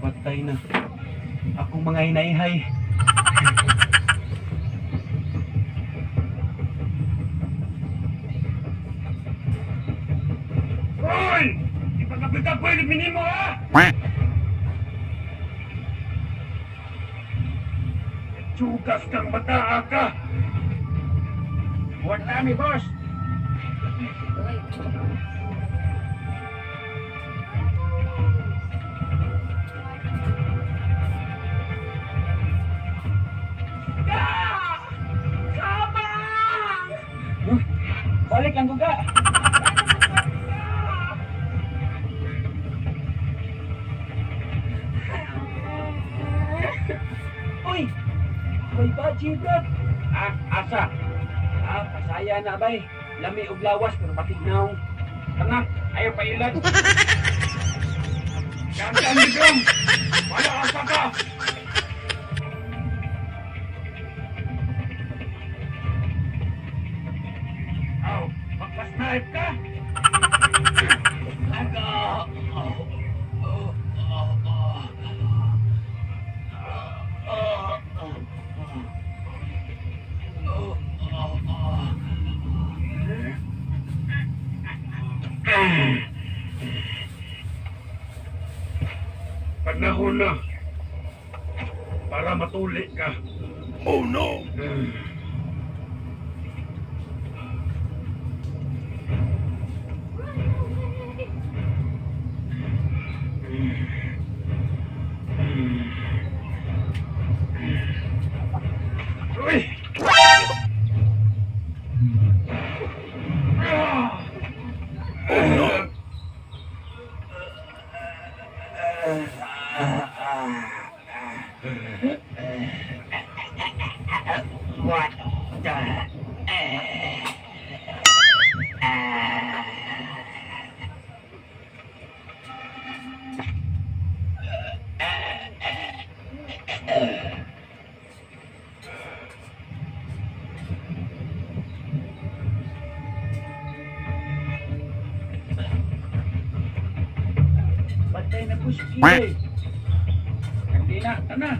Patay na. Akong mga hinayhay. Hoy! Ipagkapit ako yung minimo, ha? Tsugas kang bataa ka! Buwan kami, boss! Balik lang ko ka! Uy! May baji, Brad! Asa? Kasaya na, bay. Lami og lawas, pero patignaw. Tanga, ayaw pa ilan. Gantan ni Drum! Wala asa ka! Aw, magpa-snipe ka? Aga! Panahon na para matuli ka. Oh no! Uy! Oh no! What the? Patay na po si Kiri. Hindi na, tana.